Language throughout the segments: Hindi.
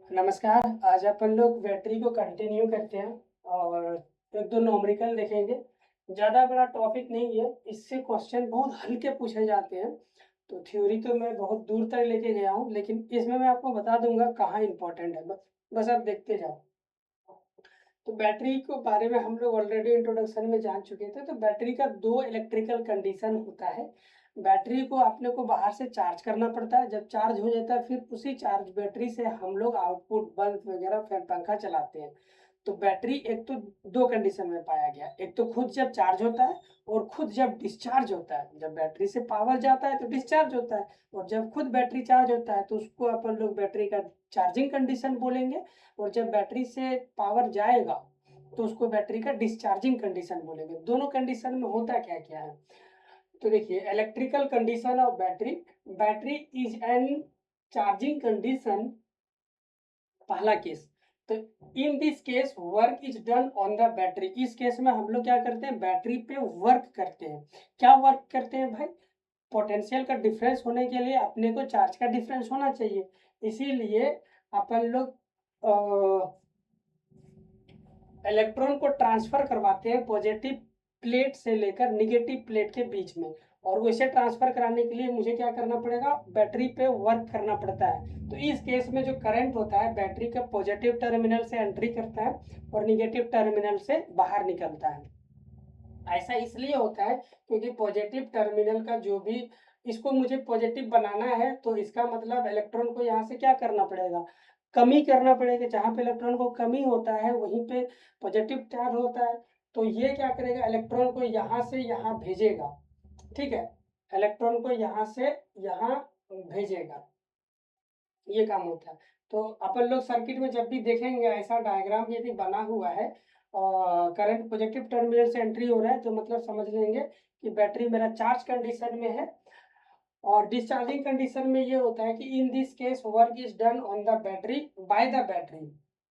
नमस्कार। आज अपन लोग बैटरी को कंटिन्यू करते हैं और एक दो न्यूमेरिकल देखेंगे। ज़्यादा बड़ा टॉपिक नहीं है, इससे क्वेश्चन बहुत हल्के पूछे जाते हैं। तो थ्योरी तो मैं बहुत दूर तक लेके गया हूँ, लेकिन इसमें मैं आपको बता दूंगा कहाँ इंपॉर्टेंट है। बस आप देखते जाओ। तो बैटरी के बारे में हम लोग ऑलरेडी इंट्रोडक्शन में जान चुके थे। तो बैटरी का दो इलेक्ट्रिकल कंडीशन होता है। बैटरी को अपने को बाहर से चार्ज करना पड़ता है, जब चार्ज हो जाता है फिर उसी चार्ज बैटरी से हम लोग आउटपुट बल्ब वगैरह फैन पंखा चलाते हैं। तो बैटरी एक तो दो कंडीशन में पाया गया, एक तो खुद जब चार्ज होता है और खुद जब डिस्चार्ज होता है। जब बैटरी से पावर जाता है तो डिस्चार्ज होता है, और जब खुद बैटरी चार्ज होता है तो उसको अपन लोग बैटरी का चार्जिंग कंडीशन बोलेंगे। और जब बैटरी से पावर जाएगा तो उसको बैटरी का डिस्चार्जिंग कंडीशन बोलेंगे। दोनों कंडीशन में होता क्या क्या है, तो देखिए electrical condition of battery. Battery is an charging condition, पहला केस। तो in this case work is done on the battery. इस केस में हम लोग क्या करते हैं, बैटरी पे वर्क करते हैं। क्या वर्क करते हैं भाई, पोटेंशियल का डिफरेंस होने के लिए अपने को चार्ज का डिफरेंस होना चाहिए। इसीलिए अपन लोग इलेक्ट्रॉन को ट्रांसफर करवाते हैं पॉजिटिव प्लेट से लेकर निगेटिव प्लेट के बीच में। और वैसे ट्रांसफर कराने के लिए मुझे क्या करना पड़ेगा, बैटरी पे वर्क करना पड़ता है। तो इस केस में जो करंट होता है बैटरी का पॉजिटिव टर्मिनल से एंट्री करता है और निगेटिव टर्मिनल से बाहर निकलता है। ऐसा इसलिए होता है क्योंकि पॉजिटिव टर्मिनल का जो भी, इसको मुझे पॉजिटिव बनाना है तो इसका मतलब इलेक्ट्रॉन को यहाँ से क्या करना पड़ेगा, कमी करना पड़ेगा। जहाँ पे इलेक्ट्रॉन को कमी होता है वहीं पे पॉजिटिव चार्ज होता है। तो ये क्या करेगा, इलेक्ट्रॉन को यहाँ से यहाँ भेजेगा। ठीक है, इलेक्ट्रॉन को यहाँ से यहाँ भेजेगा, ये काम होता है। तो अपन लोग सर्किट में जब भी देखेंगे ऐसा डायग्राम यदि बना हुआ है और करंट पॉजिटिव टर्मिनल से एंट्री हो रहा है तो मतलब समझ लेंगे कि बैटरी मेरा चार्ज कंडीशन में है। और डिस्चार्जिंग कंडीशन में ये होता है कि in this case work is done on the battery by the battery.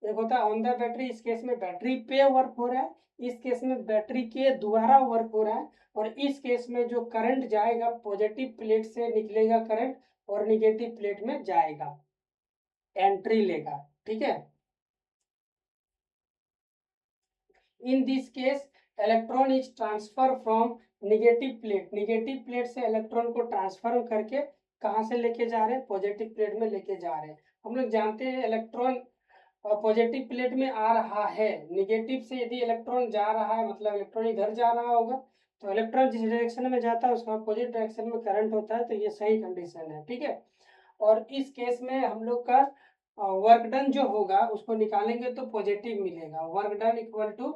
एक होता है ऑन द बैटरी, इस केस में बैटरी पे वर्क हो रहा है, इस केस में बैटरी के द्वारा वर्क हो रहा है। और इस केस में जो करंट जाएगा पॉजिटिव प्लेट से निकलेगा करंट और निगेटिव प्लेट में जाएगा, एंट्री लेगा। ठीक है, in this case electron is transfer from negative plate से इलेक्ट्रॉन को ट्रांसफर करके कहाँ से लेके जा रहे हैं, पॉजिटिव प्लेट में लेके जा रहे हैं। हम लोग जानते हैं इलेक्ट्रॉन पॉजिटिव प्लेट में आ रहा है, निगेटिव से यदि इलेक्ट्रॉन जा रहा है मतलब इलेक्ट्रॉन इधर जा रहा होगा। तो इलेक्ट्रॉन जिस डायरेक्शन में जाता है उसका अपोजिट डायरेक्शन में करंट होता है, तो ये सही कंडीशन है। ठीक है, और इस केस में हम लोग का वर्क डन जो होगा उसको निकालेंगे तो पॉजिटिव मिलेगा। Work done equal to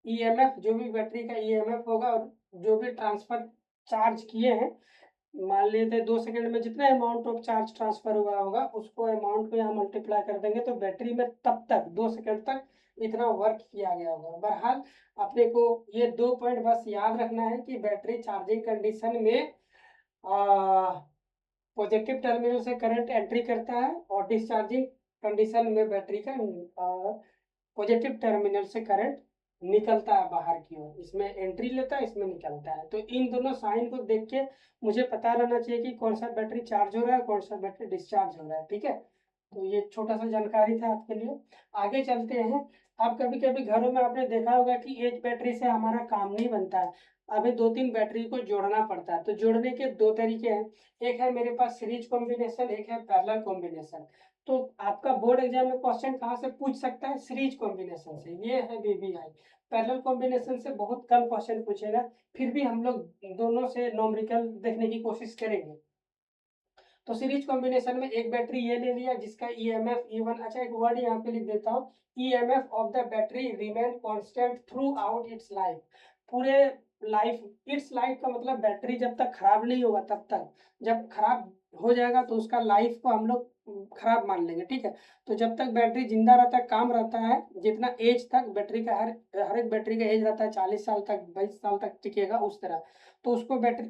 EMF, जो भी बैटरी का ईएमएफ होगा और जो भी ट्रांसफर चार्ज किए हैं, मान लेते हैं 2 सेकंड में जितना अमाउंट ऑफ चार्ज ट्रांसफर हुआ होगा उसको अमाउंट को यहाँ मल्टीप्लाई कर देंगे तो बैटरी में तब तक 2 सेकंड तक इतना वर्क किया गया होगा। बहरहाल अपने को ये 2 पॉइंट बस याद रखना है कि बैटरी चार्जिंग कंडीशन में पॉजिटिव टर्मिनल से करंट एंट्री करता है और डिस्चार्जिंग कंडीशन में बैटरी का पॉजिटिव टर्मिनल से करंट निकलता है बाहर की ओर। इसमें एंट्री लेता है, इसमें निकलता है। तो इन दोनों साइन को देख के मुझे पता रहना चाहिए कि कौन सा बैटरी चार्ज हो रहा है, कौन सा बैटरी डिस्चार्ज हो रहा है। ठीक है, तो ये छोटा सा जानकारी था आपके लिए। आगे चलते हैं। अब कभी कभी घरों में आपने देखा होगा कि एक बैटरी से हमारा काम नहीं बनता है, अभी 2-3 बैटरी को जोड़ना पड़ता है। तो जोड़ने के दो तरीके हैं, एक है मेरे पास सीरीज कॉम्बिनेशन, एक है पैरेलल कॉम्बिनेशन। तो आपका बोर्ड एग्जाम में क्वेश्चन कहाँ से पूछ सकता है, सीरीज कॉम्बिनेशन से। ये है बीबीआई। पैरेलल कॉम्बिनेशन से बहुत कम क्वेश्चन पूछेगा, फिर भी हम लोग दोनों से नॉमरिकल देखने की कोशिश करेंगे। तो सीरीज कॉम्बिनेशन में एक बैटरी ये ले लिया जिसका ईएमएफ E1, अच्छा एक वर्ड यहाँ पे लिख देता हूँ, EMF of the battery remain constant through out it's life. पूरे लाइफ, इट्स लाइफ का मतलब बैटरी जब तक खराब नहीं होगा तब तक, जब खराब हो जाएगा तो उसका लाइफ को हम लोग खराब मान लेंगे। ठीक है, तो जब तक बैटरी जिंदा रहता है, काम रहता है, जितना एज तक बैटरी का हर एक बैटरी का एज रहता है 40 साल तक, 22 साल तक टिकेगा उस तरह। तो उसको बैटरी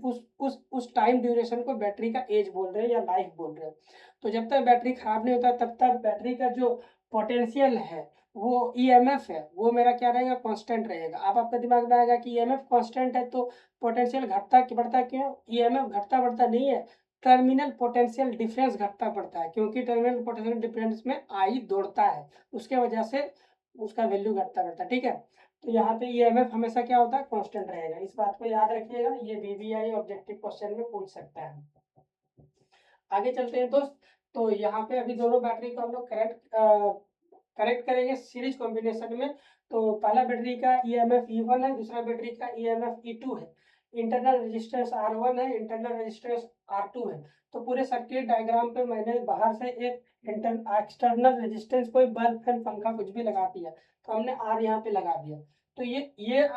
उस टाइम ड्यूरेशन को बैटरी का एज बोल रहे हैं या लाइफ बोल रहे हैं। तो जब तक बैटरी खराब नहीं होता तब तक बैटरी का जो पोटेंशियल है, वो ईएमएफ है, वो मेरा क्या रहेगा, कांस्टेंट रहेगा। अब आपका दिमाग में आएगा कि ईएमएफ कांस्टेंट है तो पोटेंशियल घटता कि बढ़ता क्यों, ईएमएफ घटता बढ़ता नहीं है। टर्मिनल पोटेंशियल डिफरेंस घटता पड़ता है, क्योंकि टर्मिनल पोटेंशियल डिफरेंस में आई दौड़ता है, उसके वजह से उसका वैल्यू घटता रहता है। ठीक है, तो यहाँ पे ईएमएफ हमेशा क्या होता है, कांस्टेंट रहेगा, इस बात को याद रखिएगा। ये बीबीआई ऑब्जेक्टिव क्वेश्चन में पूछ सकता है। आगे चलते हैं दोस्त। तो यहाँ पे अभी दोनों बैटरी को हम लोग करेक्ट करेंगे सीरीज कॉम्बिनेशन में। तो पहला बैटरी का ईएमएफ E1 है, दूसरा बैटरी का ईएमएफ E2 है, इंटरनल रेजिस्टेंस R1 है, इंटरनल रेजिस्टेंस R2 है। तो पूरे सर्किट डायग्राम पे मैंने बाहर से एक एक्सटर्नल रेजिस्टेंस, कोई बल्ब फैन पंखा कुछ भी लगा दिया, तो हमने R यहाँ पे लगा दिया। तो ये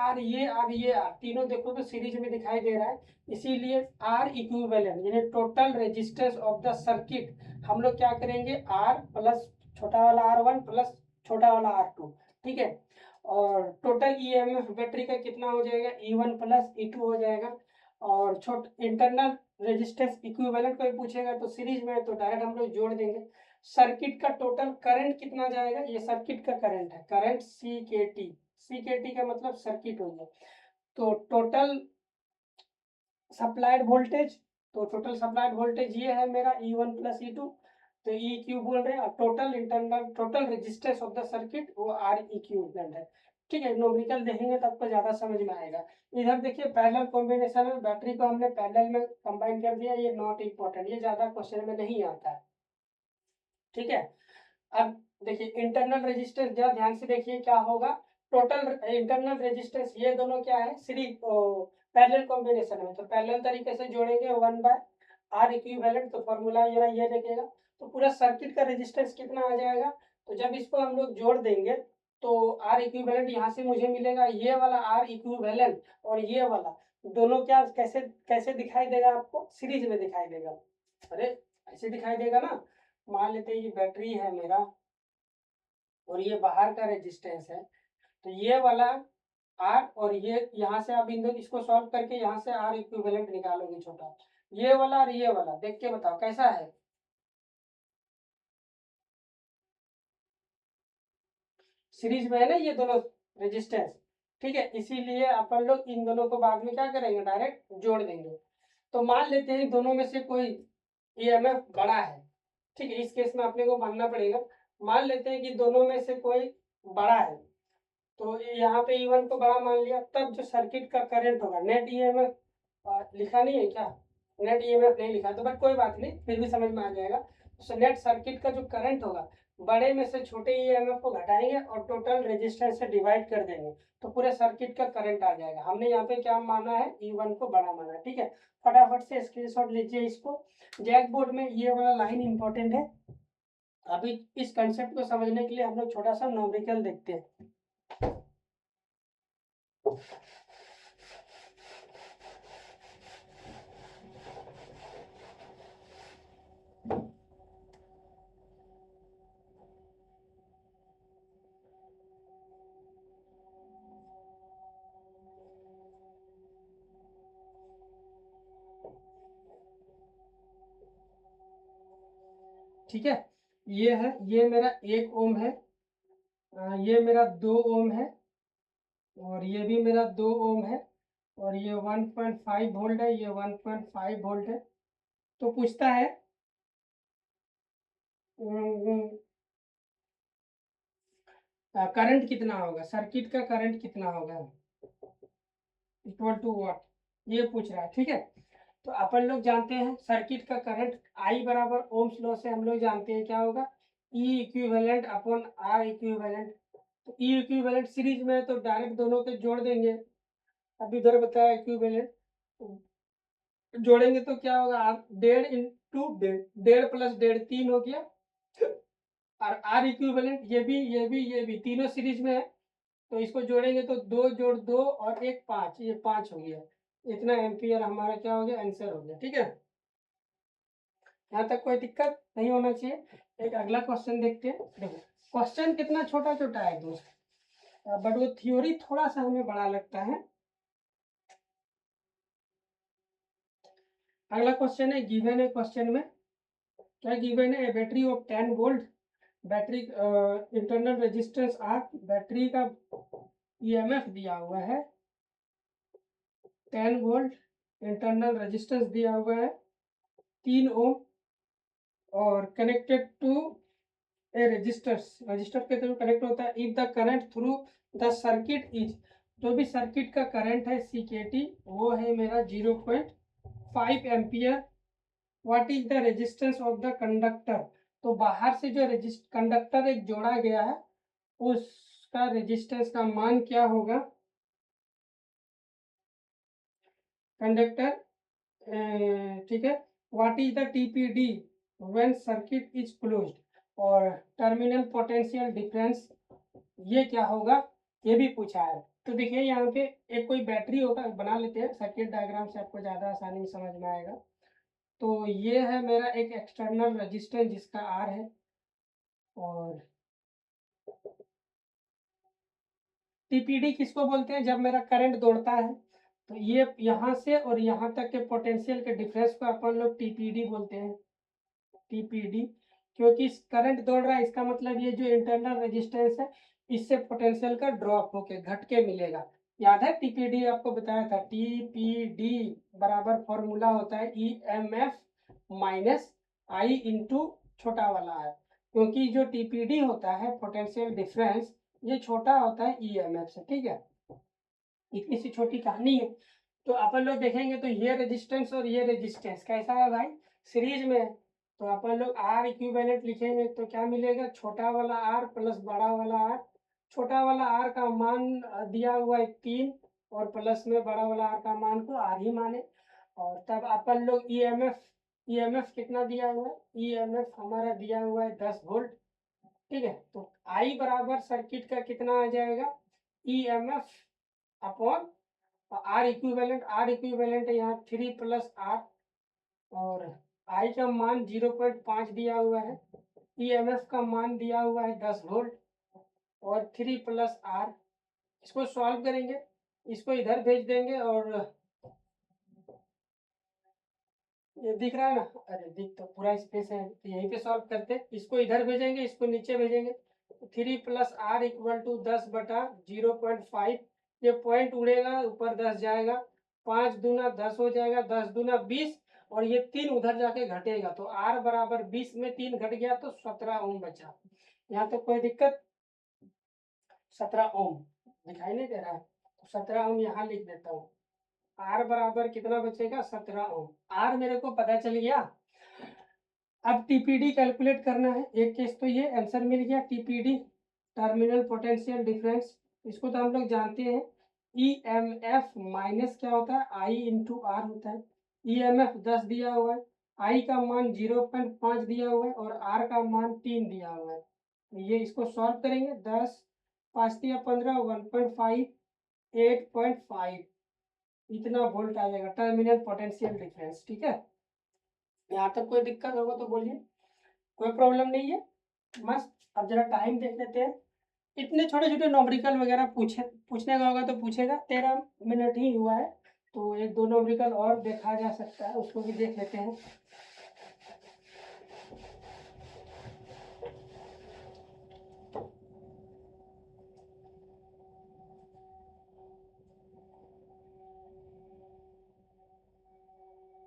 R, ये R, ये R तीनों देखो तो सीरीज में दिखाई दे रहा है, इसीलिए R इक्विवेलेंट यानी total resistance of the circuit हम लोग क्या करेंगे, R प्लस छोटा वाला R1 प्लस छोटा वाला R2। ठीक है, और टोटल ईएमएफ बैटरी का कितना हो जाएगा, E1 प्लस E2 हो जाएगा। और इंटरनल रेजिस्टेंस इक्विवेलेंट कोई पूछेगा तो सीरीज में है तो डायरेक्ट हम लोग जोड़ देंगे। सर्किट का टोटल करंट कितना जाएगा, ये सर्किट का करंट है, करंट CKT का मतलब सर्किट हो गया। तो टोटल सप्लाइड वोल्टेज, तो टोटल सप्लाइड वोल्टेज ये है मेरा E1 प्लस E2, तो E क्यू बोल रहे हैं। Total internal total resistance of the circuit वो R इक्विवेलेंट है। ठीक है, न्यूमेरिकल देखेंगे तो आपको ज्यादा समझ में आएगा। इधर देखिए पैरेलल कॉम्बिनेशन में बैटरी को हमने पैरेलल में कंबाइन कर दिया, ये नॉट इम्पोर्टेंट, ये ज्यादा क्वेश्चन में नहीं आता है। ठीक है, अब देखिए इंटरनल रेजिस्टेंस, जरा ध्यान से देखिए क्या होगा। टोटल इंटरनल रेजिस्टेंस ये दोनों क्या है, सीरीज पैरेलल कॉम्बिनेशन में, तो पैरेलल तरीके से जोड़ेंगे 1/R इक्विवेलेंट, तो फॉर्मूला ये देखेगा। तो पूरा सर्किट का रेजिस्टेंस कितना आ जाएगा, तो जब इसको हम लोग जोड़ देंगे तो R इक्विवेलेंट यहाँ से मुझे मिलेगा, ये वाला R इक्विवेलेंट और ये वाला दोनों क्या कैसे कैसे दिखाई देगा आपको, सीरीज में दिखाई देगा। अरे ऐसे दिखाई देगा ना, मान लेते हैं ये बैटरी है मेरा और ये बाहर का रेजिस्टेंस है, तो ये वाला R और ये यहाँ से आप इसको सॉल्व करके यहाँ से R इक्विवेलेंट निकालोगे छोटा, ये वाला और ये वाला देख के बताओ कैसा है, सीरीज में है ना ये दोनों रेजिस्टेंस। ठीक है, इसीलिए अपन लोग इन दोनों को बाद में क्या करेंगे, डायरेक्ट जोड़ देंगे। तो मान लेते हैं दोनों में से कोई ईएमएफ बड़ा है। ठीक है, इस केस में अपने को मानना पड़ेगा, मान लेते हैं कि दोनों में से कोई बड़ा है, तो यहाँ पे E1 को बड़ा मान लिया, तब जो सर्किट का करंट होगा, नेट ईएमएफ लिखा नहीं है क्या, नेट ईएमएफ नहीं लिखा तो बट कोई बात नहीं, फिर भी समझ में आ जाएगा। तो नेट सर्किट का जो करंट होगा, बड़े में से छोटे ईएमएफ को घटाएंगे और टोटल रेजिस्टेंस से डिवाइड कर देंगे, तो पूरे सर्किट का करंट आ जाएगा। हमने यहाँ पे क्या माना है, E1 को बड़ा माना है। ठीक है, फटाफट से स्क्रीनशॉट लीजिए इसको। जैक बोर्ड में ये वाला लाइन इंपॉर्टेंट है। अभी इस कंसेप्ट को समझने के लिए हम लोग छोटा सा न्यूमेरिकल देखते हैं। ठीक है, ये मेरा 1 ओम है, ये मेरा 2 ओम है, और ये भी मेरा 2 ओम है, और ये 1.5 वोल्ट है, ये 1.5 वोल्ट है। तो पूछता है करंट कितना होगा, सर्किट का करंट कितना होगा, इक्वल टू व्हाट, ये पूछ रहा है। ठीक है, तो अपन लोग जानते हैं सर्किट का करंट आई बराबर ओम्स लॉ से हम लोग जानते हैं क्या होगा, ई इक्विवेलेंट अपॉन आर इक्विवेलेंट। तो ई इक्विवेलेंट सीरीज में है तो डायरेक्ट दोनों के जोड़ देंगे, अब इधर बताया इक्विवेलेंट, जोड़ेंगे तो क्या होगा, आप 1.5 इंटू 1.5 प्लस 1.5 3 हो गया, और आर इक्विवेलेंट ये भी तीनों सीरीज में है, तो इसको जोड़ेंगे तो 2 जोड़ 2 और 1 5, ये 5 हो गया, इतना एम्पियर हमारा क्या हो गया, आंसर हो गया। ठीक है, यहाँ तक कोई दिक्कत नहीं होना चाहिए। एक अगला क्वेश्चन देखते हैं। देखो क्वेश्चन कितना छोटा छोटा है दोस्त, बट वो थ्योरी थोड़ा सा हमें बड़ा लगता है। अगला क्वेश्चन है, गिवन है क्वेश्चन में क्या गिवन है, battery of 10 volt, battery internal resistance R, battery का ईएमएफ दिया हुआ है 10 वोल्ट, इंटरनल रेजिस्टेंस दिया हुआ है 3 ओम और कनेक्टेड टू ए रजिस्टर के थ्रू कनेक्ट होता है। If the current through the circuit is, जो भी सर्किट का करंट है CKT वो है मेरा 0.5 ampere. What is the resistance of the conductor, तो बाहर से जो कंडक्टर एक जोड़ा गया है उसका रेजिस्टेंस का मान क्या होगा। कंडक्टर, ठीक है। What is the TPD when circuit is closed, और टर्मिनल पोटेंशियल डिफरेंस ये क्या होगा, ये भी पूछा है। तो देखिए यहाँ पे एक कोई बैटरी होगा, बना लेते हैं सर्किट डायग्राम से, आपको ज़्यादा आसानी से समझ में आएगा। तो ये है मेरा एक एक्सटर्नल रजिस्टेंस जिसका R है, और TPD किसको बोलते हैं, जब मेरा करंट दौड़ता है तो ये यहाँ से और यहाँ तक के पोटेंशियल के डिफरेंस को अपन लोग TPD बोलते हैं। TPD, क्योंकि करंट दौड़ रहा है इसका मतलब ये जो इंटरनल रेजिस्टेंस है इससे पोटेंशियल का ड्रॉप होके घट के मिलेगा। याद है TPD आपको बताया था, TPD बराबर फॉर्मूला होता है EMF माइनस I इंटू छोटा वाला है, क्योंकि जो TPD होता है पोटेंशियल डिफरेंस ये छोटा होता है EMF से, ठीक है। इतनी सी छोटी कहानी है। तो अपन लोग देखेंगे तो ये रेजिस्टेंस और ये रेजिस्टेंस कैसा है भाई, सीरीज में है। तो अपन लोग R इक्विवेलेंट लिखेंगे तो क्या मिलेगा, छोटा वाला R प्लस बड़ा वाला R। छोटा वाला R का मान दिया हुआ है 3 और प्लस में बड़ा वाला R का मान को R ही माने। और तब अपन लोग EMF कितना दिया हुआ है, EMF हमारा दिया हुआ है 10 वोल्ट, ठीक है। तो I बराबर सर्किट का कितना आ जाएगा, EMF अपॉन R इक्विवेलेंट है यहाँ 3 प्लस R, और I का मान 0.5 दिया हुआ है, EMF का मान दिया हुआ है 10 वोल्ट और 3 प्लस R। इसको सॉल्व करेंगे, इसको इधर भेज देंगे, और ये दिख रहा है ना, अरे दिख तो पूरा स्पेस है, तो यहीं पे सॉल्व करते हैं। इसको इधर भेजेंगे, इसको नीचे भेजेंगे। 3 प्लस R इक्वल टू 10 बटा 0.5, ये पॉइंट उड़ेगा ऊपर 10 जाएगा, 5 दूना 10 हो जाएगा, 10 दूना 20, और ये 3 उधर जाके घटेगा, तो R बराबर 20 में 3 घट गया तो 17 ओम बचा। यहाँ तो कोई दिक्कत, 17 ओम दिखाई नहीं दे रहा है, तो 17 ओम यहाँ लिख देता हूँ। R बराबर कितना बचेगा, 17 ओम। R मेरे को पता चल गया। अब TPD कैलकुलेट करना है। एक केस तो ये आंसर मिल गया, TPD टर्मिनल पोटेंशियल डिफरेंस, इसको तो हम लोग जानते हैं। EMF माइनस क्या होता है, I इंटू R होता है। EMF 10 दिया हुआ है, I का मान 0.5 दिया हुआ है और R का मान 3 दिया हुआ है। ये इसको सॉल्व करेंगे, 10 5 या 15, 1.5 8.5 इतना वोल्ट आ जाएगा टर्मिनल पोटेंशियल डिफरेंस, ठीक है। यहाँ तक कोई दिक्कत होगा तो बोलिए, कोई प्रॉब्लम नहीं है, मस्त। अब जरा टाइम देख लेते हैं। इतने छोटे छोटे नॉमरिकल वगैरह पूछने का होगा तो पूछेगा। 13 मिनट ही हुआ है, तो एक दो नॉमरिकल और देखा जा सकता है, उसको भी देख लेते हैं।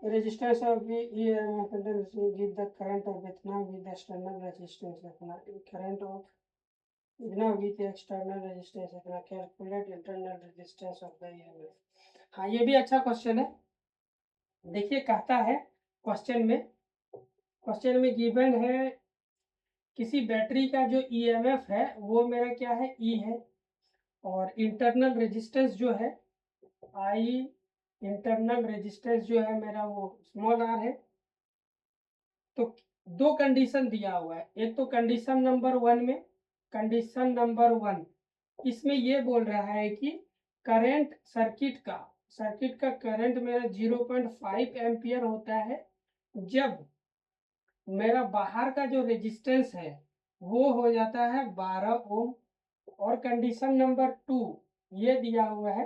Resistance of EMF give the current of इतना with the external resistance इतना, current of इतना with external resistance इतना, calculate internal resistance of the EMF। हाँ ये भी अच्छा क्वेश्चन है। देखिए कहता है क्वेश्चन में गिवन है किसी बैटरी का जो EMF है वो मेरा क्या है, E है, और इंटरनल रेजिस्टेंस जो है I, इंटरनल रेजिस्टेंस जो है मेरा वो स्मॉल r है। तो दो कंडीशन दिया हुआ है, एक तो कंडीशन नंबर 1 में, कंडीशन नंबर 1 इसमें ये बोल रहा है कि करंट सर्किट का करंट मेरा 0.5 एम्पियर होता है जब मेरा बाहर का जो रेजिस्टेंस है वो हो जाता है 12 ओम। और कंडीशन नंबर 2 ये दिया हुआ है,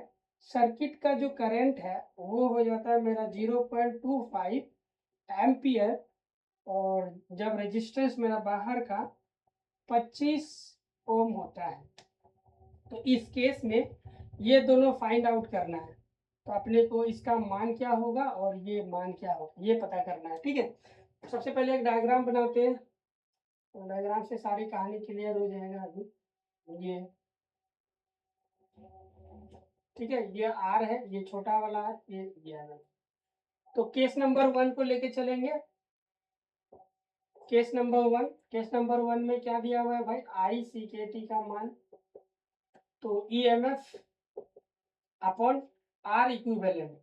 सर्किट का जो करंट है वो हो जाता है मेरा 0.25 एम्पियर, और जब रेजिस्टेंस मेरा बाहर का 25 ओम होता है। तो इस केस में ये दोनों फाइंड आउट करना है। तो अपने को इसका मान क्या होगा और ये मान क्या होगा ये पता करना है। ठीक है, सबसे पहले एक डायग्राम बनाते हैं, तो डायग्राम से सारी कहानी क्लियर हो जाएगा अभी। ये ठीक है, ये आर है, ये छोटा वाला है, ये है। तो केस नंबर 1 को लेके चलेंगे। केस नंबर वन में क्या दिया हुआ है भाई, आई सी के टी का मान, तो E M F upon R equivalent,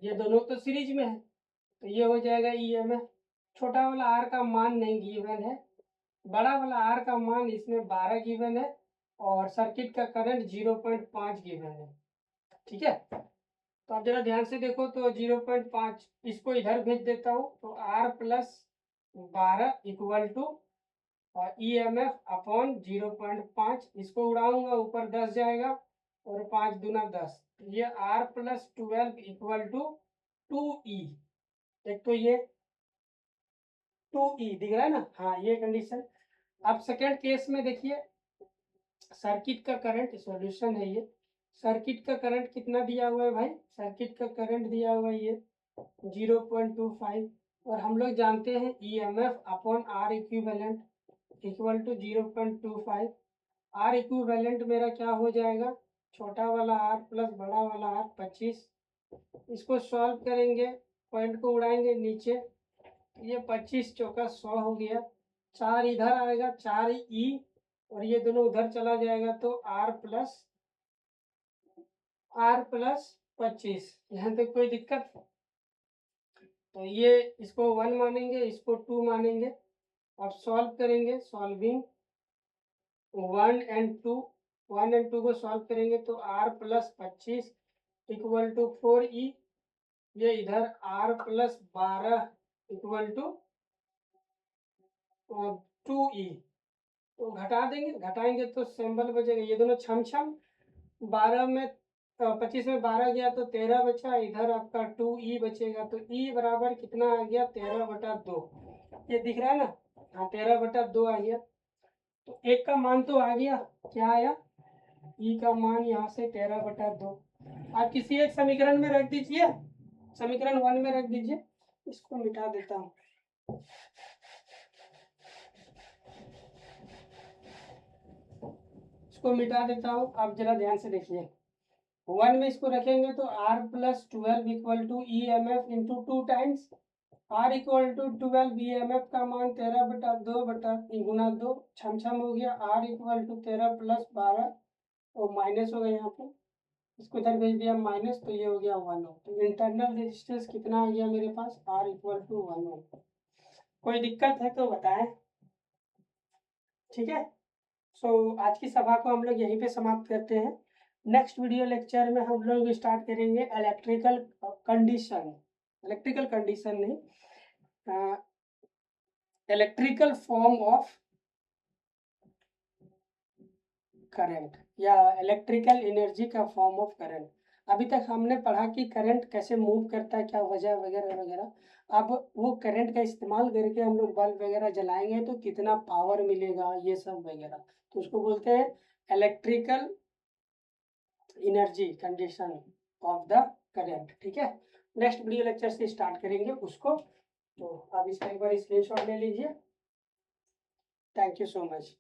ये दोनों तो सीरीज में है, तो ये हो जाएगा ई एम एफ। छोटा वाला आर का मान नहीं गिवन है, बड़ा वाला आर का मान इसमें 12 गिवन है, और सर्किट का करंट 0.5 गिवन है। ठीक है, तो आप जरा ध्यान से देखो, तो 0.5 इसको इधर भेज देता हूँ, तो आर प्लस 12 इक्वल टू और ई एम एफ अपॉन 0.5, इसको उड़ाऊंगा ऊपर 10 जाएगा, और 5 दूना 10, ये are plus 12 equal to 2E। एक तो ये 2E दिख रहा है ना, हाँ ये कंडीशन। अब सेकेंड केस में देखिए, सर्किट का करंट सॉल्यूशन है ये, सर्किट का करंट कितना दिया हुआ है भाई, सर्किट का करंट दिया हुआ है ये 0.25, और हम लोग जानते हैं E M F upon R equivalent equal to 0.25। R equivalent मेरा क्या हो जाएगा, छोटा वाला आर प्लस बड़ा वाला आर 25, इसको सॉल्व करेंगे, पॉइंट को उड़ाएंगे नीचे, ये 25 चौका 100 हो गया, 4 इधर आएगा 4E, और ये दोनों उधर चला जाएगा, तो आर प्लस 25। यहाँ तक कोई दिक्कत, तो ये इसको 1 मानेंगे, इसको 2 मानेंगे। अब सॉल्व करेंगे, सॉल्विंग 1 एंड 2 को सॉल्व करेंगे, तो are plus 25 equal to 4E, ये इधर are plus 12 equal to 2E, तो घटा देंगे, घटाएंगे तो सिंबल बचेगा, ये दोनों छम 12 में 25 में 12 गया तो 13 बचा, इधर आपका 2E बचेगा, तो E बराबर कितना आ गया, 13/2, ये दिख रहा है ना, हाँ 13/2 आ गया। तो एक का मान तो आ गया, क्या आया, E का मान यहाँ से 13/2। आप किसी एक समीकरण में रख दीजिए, समीकरण 1 में रख दीजिए, इसको मिटा देता हूँ। इसको मिटा देता हूँ, आप जरा ध्यान से देखिए, 1 में इसको रखेंगे तो r plus 12 equal to E M F into 2 times r equal to 12, E M F का मान 13/2 गुना 2, छम हो गया, r इक्वल टू 13 प्लस 12, और माइनस हो गया यहाँ पे, इसको इधर भेज दिया माइनस, तो ये हो गया 1 ओम। तो इंटरनल रेजिस्टेंस कितना आ गया मेरे पास, r इक्वल टू 1 ओम। कोई दिक्कत है तो बताएं। ठीक है, सो आज की सभा को हम लोग यहीं पे समाप्त करते हैं। नेक्स्ट वीडियो लेक्चर में हम लोग स्टार्ट करेंगे इलेक्ट्रिकल कंडीशन नहीं, इलेक्ट्रिकल फॉर्म ऑफ करंट, या इलेक्ट्रिकल एनर्जी का फॉर्म ऑफ करंट। अभी तक हमने पढ़ा कि करंट कैसे मूव करता है, क्या वजह वगैरह वगैरह। अब वो करंट का इस्तेमाल करके हम लोग बल्ब वगैरह जलाएंगे तो कितना पावर मिलेगा, ये सब वगैरह, तो उसको बोलते हैं electrical energy condition of the current. ठीक है, नेक्स्ट वीडियो लेक्चर से स्टार्ट करेंगे उसको, तो आप इसका एक बार स्क्रीनशॉट ले लीजिए। Thank you so much.